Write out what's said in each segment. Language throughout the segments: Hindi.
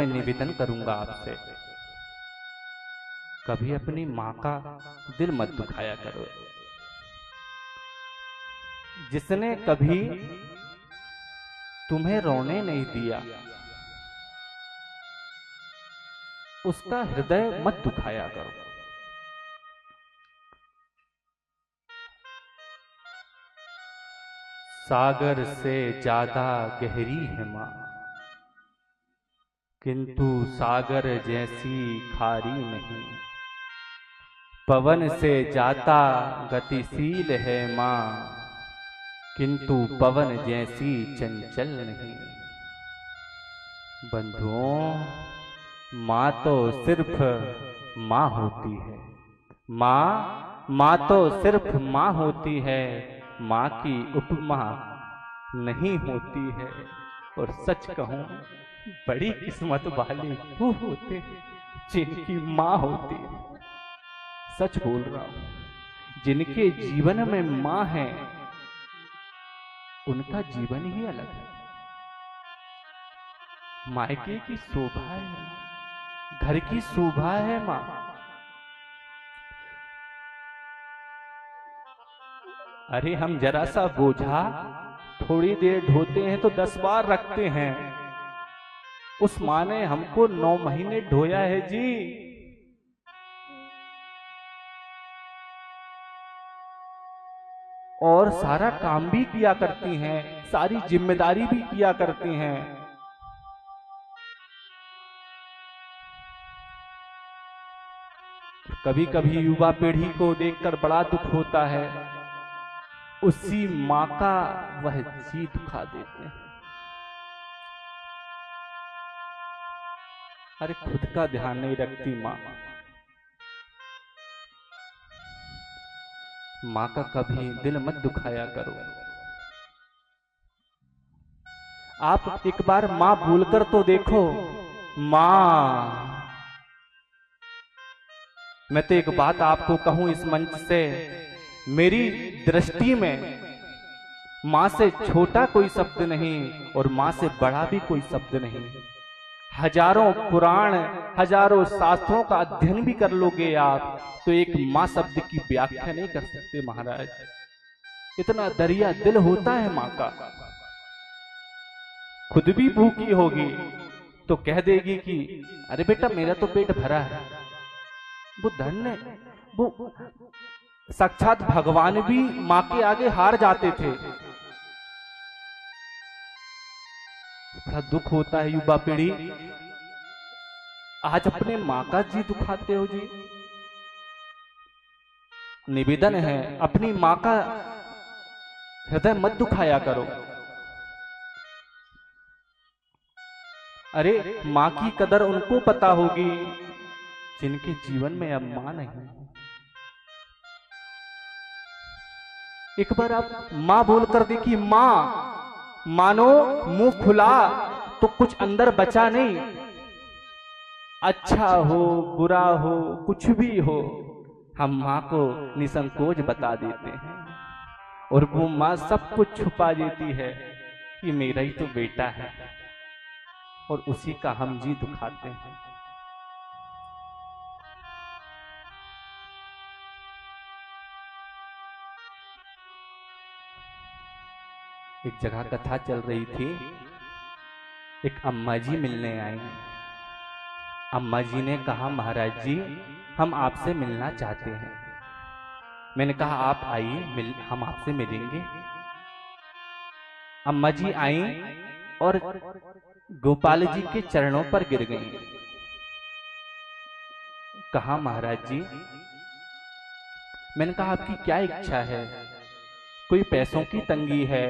निवेदन करूंगा आपसे, कभी अपनी माँ का दिल मत दुखाया करो। जिसने कभी तुम्हें रोने नहीं दिया, उसका हृदय मत दुखाया करो। सागर से ज्यादा गहरी है माँ, किंतु सागर जैसी खारी नहीं। पवन से ज्यादा गतिशील है माँ, किंतु पवन जैसी चंचल नहीं। बंधुओं, माँ तो सिर्फ माँ होती है। माँ तो सिर्फ माँ होती है, माँ की उपमा नहीं होती है। और सच कहूं, बड़ी किस्मत वाले वो होते हैं जिनकी माँ होती है। सच बोल रहा हूं, जिनके जीवन में माँ है, उनका जीवन ही अलग है। मायके की शोभा है, घर की शोभा है माँ। अरे हम जरा सा बोझा थोड़ी देर ढोते हैं तो 10 बार रखते हैं। उस माँ ने हमको 9 महीने ढोया है जी। और सारा काम भी किया करती हैं, सारी जिम्मेदारी भी किया करती हैं। कभी कभी युवा पीढ़ी को देखकर बड़ा दुख होता है, उसी माँ का वह जी दुखा देते हैं। अरे खुद का ध्यान नहीं रखती माँ। माँ का कभी दिल मत दुखाया करो। आप एक बार माँ बोलकर तो देखो, माँ। मैं तो एक बात आपको कहूं इस मंच से, मेरी दृष्टि में माँ से छोटा कोई शब्द नहीं और माँ से बड़ा भी कोई शब्द नहीं। हजारों पुराण, हजारों शास्त्रों का अध्ययन भी कर लोगे आप, तो एक माँ शब्द की व्याख्या नहीं कर सकते महाराज। इतना दरिया दिल होता है माँ का। खुद भी भूखी होगी तो कह देगी कि अरे बेटा मेरा तो पेट भरा है। वो धन्य, वो साक्षात भगवान भी माँ के आगे हार जाते थे। बड़ा दुख होता है युवा पीढ़ी, आज अपने माँ का जी दुखाते हो जी। निवेदन है, अपनी माँ का हृदय मत दुखाया करो। अरे माँ की कदर उनको पता होगी जिनके जीवन में अब माँ नहीं। एक बार आप माँ बोलकर देखिए, माँ। मानो मुंह खुला तो कुछ अंदर बचा नहीं। अच्छा हो बुरा हो कुछ भी हो, हम माँ को निसंकोच बता देते हैं। और वो माँ सब कुछ छुपा देती है कि मेरा ही तो बेटा है, और उसी का हम जी दुखाते हैं। एक जगह कथा चल रही थी, एक अम्मा जी मिलने आई। अम्मा जी ने कहा, महाराज जी हम आपसे मिलना चाहते हैं। मैंने कहा आप आइए, हम आपसे मिलेंगे। अम्मा जी आई और गोपाल जी के चरणों पर गिर गईं। कहा महाराज जी, मैंने कहा आपकी क्या इच्छा है? कोई पैसों की तंगी है,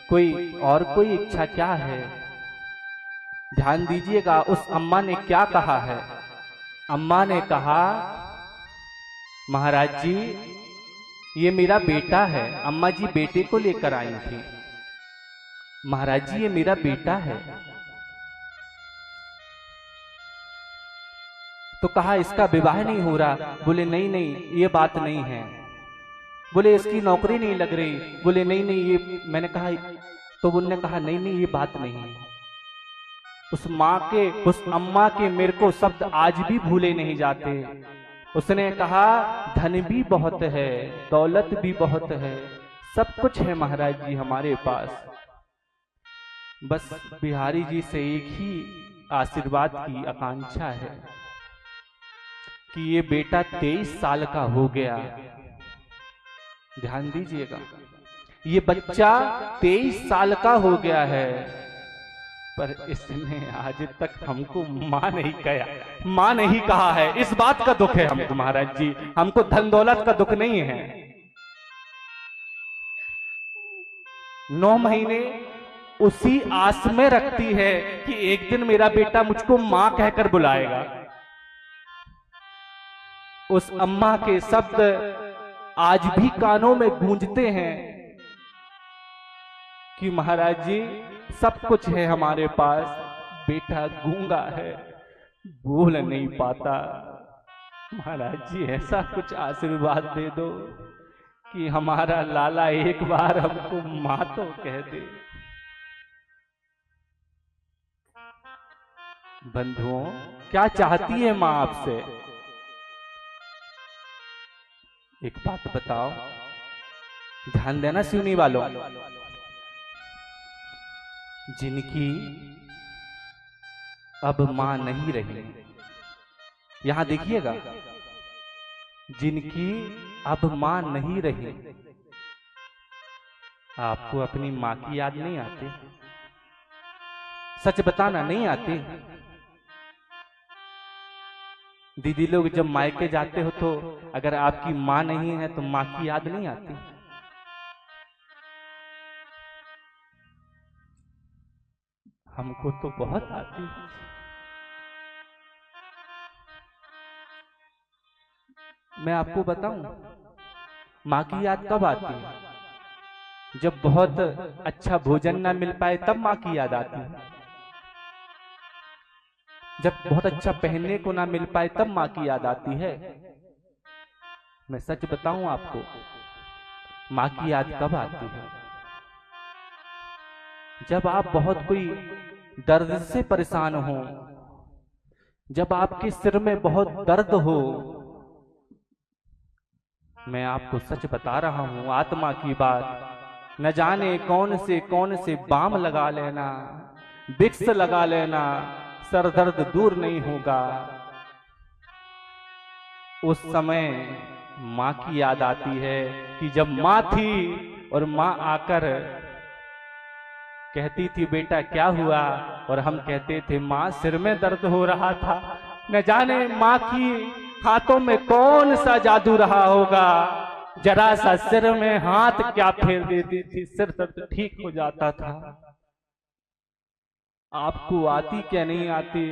कोई और कोई इच्छा क्या है? ध्यान दीजिएगा उस अम्मा ने क्या कहा है। अम्मा ने कहा, महाराज जी ये मेरा बेटा है। अम्मा जी बेटे को लेकर आई थी। महाराज जी ये मेरा बेटा है। तो कहा इसका विवाह नहीं हो रहा। बोले नहीं नहीं ये बात नहीं है। बोले इसकी नौकरी नहीं लग रही। बोले नहीं नहीं ये, मैंने कहा, तो उन्होंने कहा नहीं नहीं ये बात नहीं है। उस अम्मा के मेरे को शब्द आज भी भूले नहीं जाते। उसने कहा, धन भी बहुत है, दौलत भी बहुत है, सब कुछ है महाराज जी हमारे पास, बस बिहारी जी से एक ही आशीर्वाद की आकांक्षा है कि ये बेटा 23 साल का हो गया। ध्यान दीजिएगा, ये बच्चा 23 साल का हो गया है, पर इसने आज तक हमको माँ नहीं कहा है। इस बात का दुख है हमको महाराज जी, हमको धन दौलत का दुख नहीं है। 9 महीने उसी आस में रखती है कि एक दिन मेरा बेटा मुझको मां कहकर बुलाएगा। उस अम्मा के शब्द आज भी कानों में गूंजते हैं कि महाराज जी सब कुछ है हमारे पास, बेटा गूंगा है, बोल नहीं पाता। महाराज जी ऐसा कुछ आशीर्वाद दे दो कि हमारा लाला एक बार हमको मां तो कह दे। बंधुओं, क्या चाहती है मां आपसे? एक बात बताओ, ध्यान देना सुनने वालों, जिनकी अब मां नहीं रही, यहां देखिएगा, जिनकी अब मां नहीं रही, आपको अपनी मां की याद नहीं आती? सच बताना, नहीं आती? दीदी लोग जब मायके जाते हो तो अगर आपकी मां नहीं है तो मां की याद नहीं आती? हमको तो बहुत आती। मैं आपको बताऊं, मां की याद कब आती है? जब बहुत अच्छा भोजन ना मिल पाए तब मां की याद आती है। जब बहुत अच्छा पहनने को ना मिल पाए तब मां की याद आती है। मैं सच बताऊं आपको, मां की याद कब आती है? जब आप बहुत कोई दर्द से परेशान हो, जब आपके सिर में बहुत दर्द हो। मैं आपको सच बता रहा हूं, आत्मा की बात। न जाने कौन से बाम लगा लेना, विक्स लगा लेना, सर दर्द दूर नहीं होगा। उस समय मां की याद आती है कि जब मां थी और मां आकर कहती थी बेटा क्या हुआ, और हम कहते थे मां सिर में दर्द हो रहा था। न जाने मां की हाथों में कौन सा जादू रहा होगा, जरा सा सिर में हाथ क्या फेर देती थी, सिर दर्द ठीक हो जाता था। आपको आती क्या नहीं आती?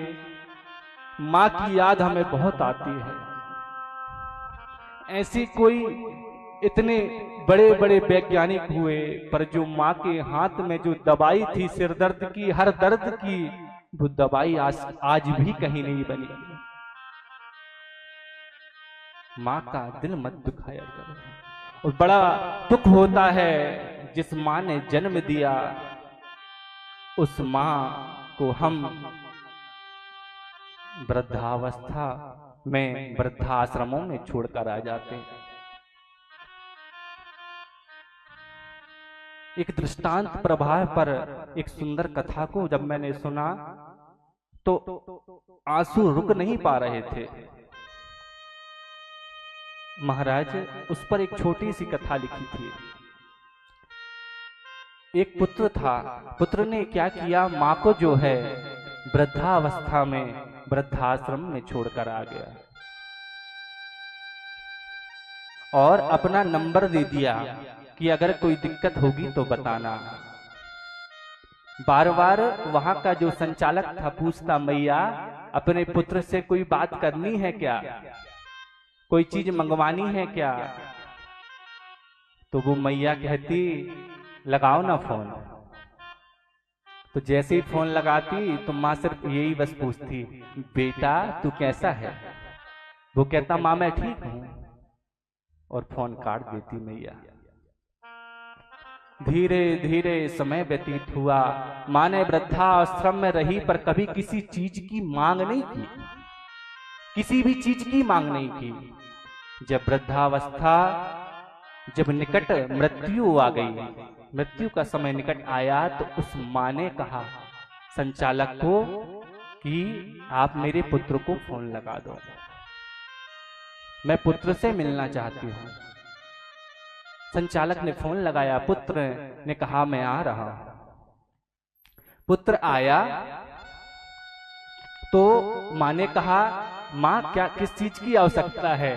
मां की याद हमें बहुत आती है। ऐसी कोई इतने बड़े बड़े वैज्ञानिक हुए, पर जो मां के हाथ में जो दवाई थी सिर दर्द की, हर दर्द की, वो दवाई आज भी कहीं नहीं बनी। मां का दिल मत दुखाया करो। और बड़ा दुख होता है जिस मां ने जन्म दिया, उस मां को हम वृद्धावस्था में वृद्धाश्रमों में छोड़कर आ जाते हैं। एक दृष्टांत प्रभाव पर एक सुंदर कथा को जब मैंने सुना तो आंसू रुक नहीं पा रहे थे। महाराज उस पर एक छोटी सी कथा लिखी थी। एक पुत्र था, पुत्र ने क्या किया, मां को जो है वृद्धावस्था में वृद्धाश्रम में छोड़कर आ गया और अपना नंबर दे दिया कि अगर कोई दिक्कत होगी तो बताना। बार बार वहां का जो संचालक था पूछता, मैया अपने पुत्र से कोई बात करनी है क्या, कोई चीज मंगवानी है क्या? तो वो मैया कहती लगाओ ना फोन। तो जैसे ही फोन लगाती तो माँ सिर्फ यही बस पूछती, बेटा तू कैसा है? वो कहता माँ मैं ठीक हूं, और फोन काट देती मैया। धीरे धीरे समय व्यतीत हुआ। माँ ने वृद्धाश्रम में रही पर कभी किसी चीज की मांग नहीं की, किसी भी चीज की मांग नहीं की। जब वृद्धावस्था, जब निकट मृत्यु आ गई, मृत्यु का समय निकट आया, तो उस माँ ने कहा संचालक को कि आप मेरे पुत्र को फोन लगा दो, मैं पुत्र से मिलना चाहती हूं। संचालक ने फोन लगाया, पुत्र ने कहा मैं आ रहा हूं। पुत्र आया तो मां ने कहा मां क्या किस चीज की आवश्यकता है?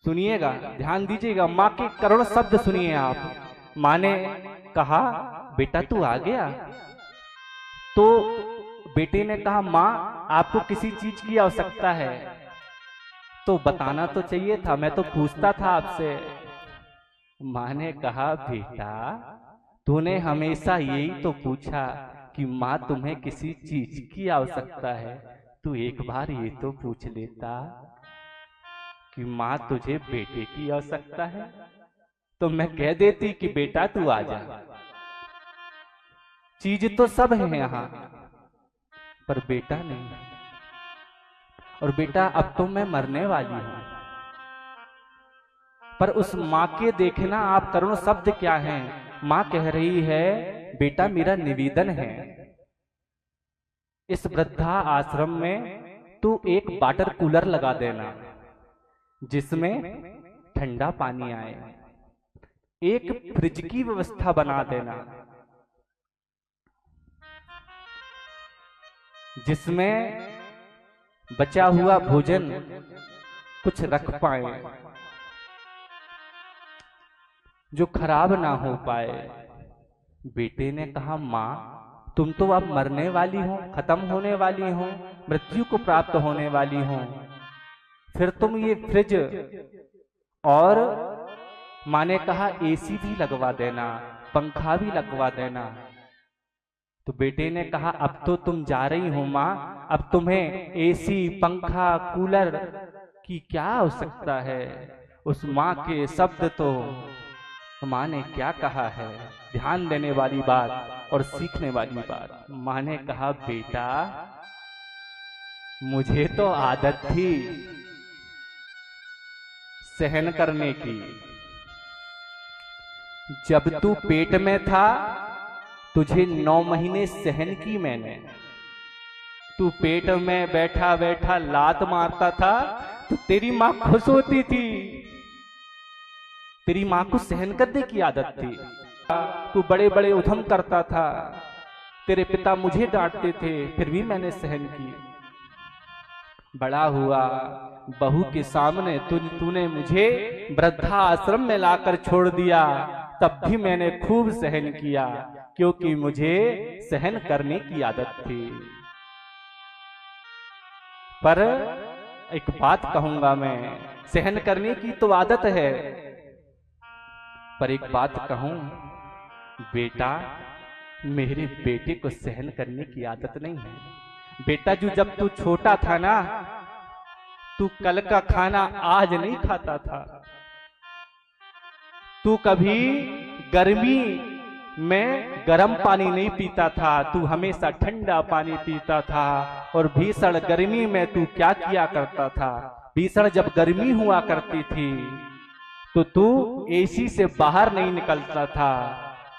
सुनिएगा, ध्यान दीजिएगा, मां के करुण शब्द सुनिए आप। मां ने कहा बेटा तू आ गया? तो बेटे ने कहा मां आपको किसी चीज की आवश्यकता है तो बताना तो चाहिए था, मैं तो पूछता था आपसे। मां ने कहा बेटा तूने हमेशा यही तो पूछा कि मां तुम्हें किसी चीज की आवश्यकता है, तू एक बार ये तो पूछ लेता कि मां तुझे बेटे की आवश्यकता है, तो मैं कह देती कि बेटा तू आ जा। चीज तो सब है यहाँ पर बेटा नहीं, और बेटा अब तो मैं मरने वाली हूं। पर उस मां के देखना आप करुण शब्द क्या हैं? मां कह रही है बेटा मेरा निवेदन है, इस वृद्धा आश्रम में तू एक वाटर कूलर लगा देना जिसमें ठंडा पानी आए, एक फ्रिज की व्यवस्था बना देना जिसमें बचा हुआ भोजन कुछ रख पाए, जो खराब ना हो पाए। बेटे ने कहा मां तुम तो अब मरने वाली हो, खत्म होने वाली हो, मृत्यु को प्राप्त होने वाली हो, फिर तुम ये फ्रिज, और मां ने कहा एसी भी लगवा देना, पंखा भी लगवा देना। तो बेटे ने कहा अब तो तुम जा रही हो मां, अब तुम्हें एसी पंखा कूलर की क्या आवश्यकता है? उस मां के शब्द तो मां ने क्या कहा है, ध्यान देने वाली बात और सीखने वाली बात। मां ने कहा बेटा मुझे तो आदत थी सहन करने की, जब तू पेट में था तुझे 9 महीने सहन की मैंने। तू पेट में बैठा बैठा लात मारता था तो तेरी मां खुश होती थी, तेरी मां को सहन करने की आदत थी। तू बड़े बड़े उधम करता था, तेरे पिता मुझे डांटते थे फिर भी मैंने सहन की। बड़ा हुआ, बहू के सामने तूने मुझे वृद्धा आश्रम में लाकर छोड़ दिया, तब भी मैंने खूब सहन किया क्योंकि मुझे सहन करने की आदत थी। पर एक बात कहूंगा मैं, सहन करने की तो आदत है, पर एक बात कहूं बेटा मेरे बेटे को सहन करने की आदत नहीं है। बेटा जो जब तू छोटा था ना, तू कल का खाना आज नहीं खाता था, तू कभी गर्मी में गर्म पानी नहीं पीता था, तू हमेशा ठंडा पानी पीता था। और भीषण गर्मी में तू क्या किया करता था? भीषण जब गर्मी हुआ करती थी तो तू एसी से बाहर नहीं निकलता था।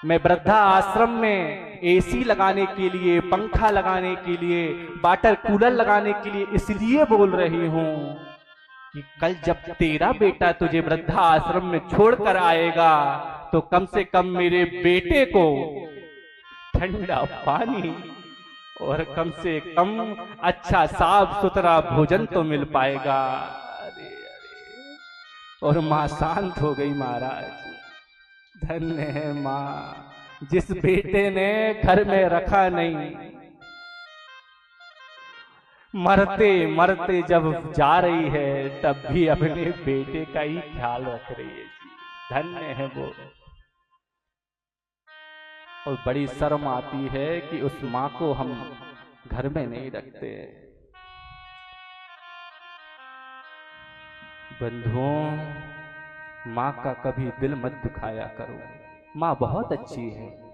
मैं वृद्धा आश्रम में एसी लगाने के लिए, पंखा लगाने के लिए, वाटर कूलर लगाने के लिए इसलिए बोल रही हूं कि कल जब तेरा बेटा तुझे वृद्धा आश्रम में छोड़कर आएगा तो कम से कम मेरे बेटे को ठंडा पानी और कम से कम अच्छा साफ सुथरा भोजन तो मिल पाएगा। अरे अरे, और मां शांत हो गई। महाराज धन्य है मां जिस बेटे ने घर में रखा नहीं, मरते मरते जब जा रही है तब भी अपने बेटे का ही ख्याल रख रही है। धन्य है वो। और बड़ी शर्म आती है कि उस मां को हम घर में नहीं रखते। बंधुओं माँ का कभी दिल मत दुखाया करो। माँ बहुत अच्छी है।